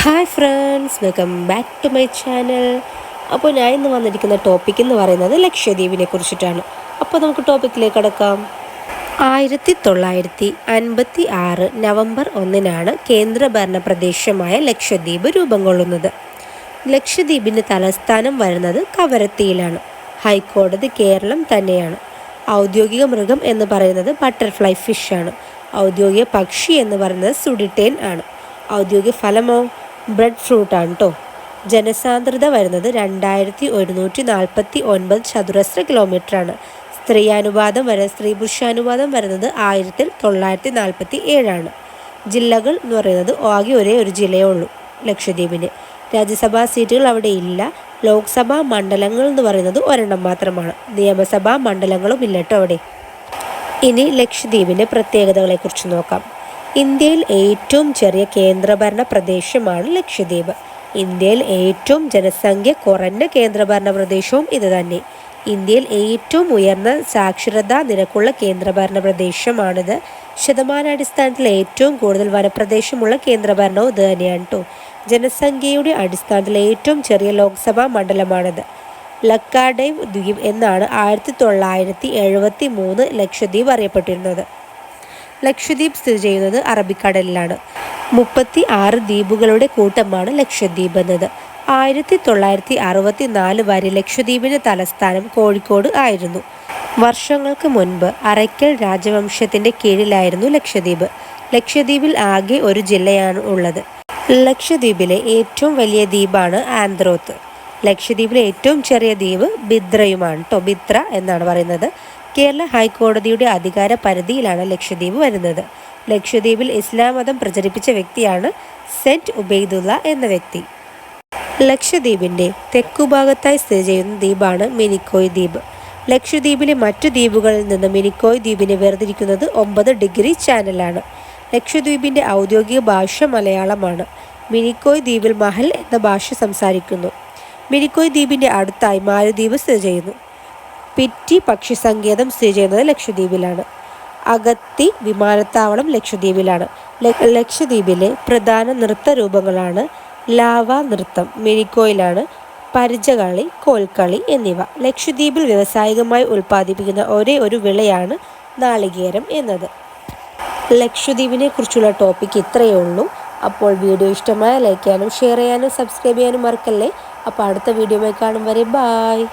Hi friends, welcome back to my channel. അപ്പോൾ ഞാൻ ഇന്ന് വന്നിരിക്കുന്ന ടോപ്പിക് എന്ന് പറയുന്നത് ലക്ഷദ്വീപിനെ കുറിച്ചിട്ടാണ്. അപ്പോൾ നമുക്ക് ടോപ്പിക്കിലേക്ക് കടക്കാം. 1956 നവംബർ 1 കേന്ദ്രഭരണ പ്രദേശമായ ലക്ഷദ്വീപ് രൂപം കൊള്ളുന്നത്. ലക്ഷദ്വീപിൻ്റെ തലസ്ഥാനം വരുന്നത് കവരത്തിയിലാണ്. ഹൈക്കോടതി കേരളം തന്നെയാണ്. ഔദ്യോഗിക മൃഗം എന്ന് പറയുന്നത് ബട്ടർഫ്ലൈ ഫിഷാണ്. ഔദ്യോഗിക പക്ഷി എന്ന് പറയുന്നത് സുഡിറ്റേൻ ആണ്. ഔദ്യോഗിക ഫലമോ ബ്രെഡ് ഫ്രൂട്ടാണ് കേട്ടോ. ജനസാന്ദ്രത വരുന്നത് 2149 ചതുരശ്ര കിലോമീറ്ററാണ്. സ്ത്രീ പുരുഷാനുപാതം വരുന്നത് 1947. ജില്ലകൾ എന്ന് പറയുന്നത് ആകെ ഒരേ ഒരു ജില്ലയേ ഉള്ളൂ ലക്ഷദ്വീപിന്. രാജ്യസഭാ സീറ്റുകൾ അവിടെ ഇല്ല. ലോക്സഭാ മണ്ഡലങ്ങൾ എന്ന് പറയുന്നത് ഒരെണ്ണം മാത്രമാണ്. നിയമസഭാ മണ്ഡലങ്ങളും ഇല്ല കേട്ടോ അവിടെ. ഇനി ലക്ഷദ്വീപിൻ്റെ പ്രത്യേകതകളെക്കുറിച്ച് നോക്കാം. ഇന്ത്യയിൽ ഏറ്റവും ചെറിയ കേന്ദ്രഭരണ പ്രദേശമാണ് ലക്ഷദ്വീപ്. ഇന്ത്യയിൽ ഏറ്റവും ജനസംഖ്യ കുറഞ്ഞ കേന്ദ്രഭരണ പ്രദേശവും ഇത് തന്നെ. ഇന്ത്യയിൽ ഏറ്റവും ഉയർന്ന സാക്ഷരതാ നിരക്കുള്ള കേന്ദ്രഭരണ പ്രദേശമാണിത്. ശതമാനാടിസ്ഥാനത്തിൽ ഏറ്റവും കൂടുതൽ വനപ്രദേശമുള്ള കേന്ദ്രഭരണവും ഇത് തന്നെയാണ് കേട്ടോ. ജനസംഖ്യയുടെ അടിസ്ഥാനത്തിൽ ഏറ്റവും ചെറിയ ലോക്സഭാ മണ്ഡലമാണിത്. ലക്കാഡൈവ് ദ്വീപ് എന്നാണ് 1973 ലക്ഷദ്വീപ് അറിയപ്പെട്ടിരുന്നത്. ലക്ഷദ്വീപ് സ്ഥിതി ചെയ്യുന്നത് അറബിക്കടലിലാണ്. 36 ദ്വീപുകളുടെ കൂട്ടമാണ് ലക്ഷദ്വീപ് എന്നത്. 1964 വരെ ലക്ഷദ്വീപിൻ്റെ തലസ്ഥാനം കോഴിക്കോട് ആയിരുന്നു. വർഷങ്ങൾക്ക് മുൻപ് അറയ്ക്കൽ രാജവംശത്തിൻ്റെ കീഴിലായിരുന്നു ലക്ഷദ്വീപ്. ലക്ഷദ്വീപിൽ ആകെ ഒരു ജില്ലയാണ് ഉള്ളത്. ലക്ഷദ്വീപിലെ ഏറ്റവും വലിയ ദ്വീപാണ് ആന്ത്രോത്ത്. ലക്ഷദ്വീപിലെ ഏറ്റവും ചെറിയ ദ്വീപ് ബിദ്രയുമാണ് കേട്ടോ. ബിദ്ര എന്നാണ് പറയുന്നത്. കേരള ഹൈക്കോടതിയുടെ അധികാര പരിധിയിലാണ് ലക്ഷദ്വീപ് വരുന്നത്. ലക്ഷദ്വീപിൽ ഇസ്ലാം മതം പ്രചരിപ്പിച്ച വ്യക്തിയാണ് സെന്റ് ഉബൈദുള്ള എന്ന വ്യക്തി. ലക്ഷദ്വീപിൻ്റെ തെക്കുഭാഗത്തായി സ്ഥിതി ചെയ്യുന്ന ദ്വീപാണ് മിനിക്കോയ് ദ്വീപ്. ലക്ഷദ്വീപിലെ മറ്റു ദ്വീപുകളിൽ നിന്ന് മിനിക്കോയ് ദ്വീപിനെ വേർതിരിക്കുന്നത് 9 ഡിഗ്രി ചാനലാണ്. ലക്ഷദ്വീപിൻ്റെ ഔദ്യോഗിക ഭാഷ മലയാളമാണ്. മിനിക്കോയ് ദ്വീപിൽ മഹൽ എന്ന ഭാഷ സംസാരിക്കുന്നു. മിനിക്കോയ് ദ്വീപിൻ്റെ അടുത്തായി മാലദ്വീപ് സ്ഥിതി ചെയ്യുന്നു. പിറ്റി പക്ഷി സങ്കേതം സ്ഥിതി ചെയ്യുന്നത് ലക്ഷദ്വീപിലാണ്. അഗത്തി വിമാനത്താവളം ലക്ഷദ്വീപിലാണ്. ലക്ഷദ്വീപിലെ പ്രധാന നൃത്ത രൂപങ്ങളാണ് ലാവ നൃത്തം മിനിക്കോയിലാണ്, പരിചകളി, കോൽക്കളി എന്നിവ. ലക്ഷദ്വീപിൽ വ്യാവസായികമായി ഉൽപ്പാദിപ്പിക്കുന്ന ഒരേ ഒരു വിളയാണ് നാളികേരം എന്നത്. ലക്ഷദ്വീപിനെ കുറിച്ചുള്ള ടോപ്പിക് ഇത്രയേ ഉള്ളൂ. അപ്പോൾ വീഡിയോ ഇഷ്ടമായ ലൈക്ക് ചെയ്യാനും ഷെയർ ചെയ്യാനും സബ്സ്ക്രൈബ് ചെയ്യാനും മറക്കല്ലേ. അപ്പോൾ അടുത്ത വീഡിയോയുമായി കാണും വരെ ബായ്.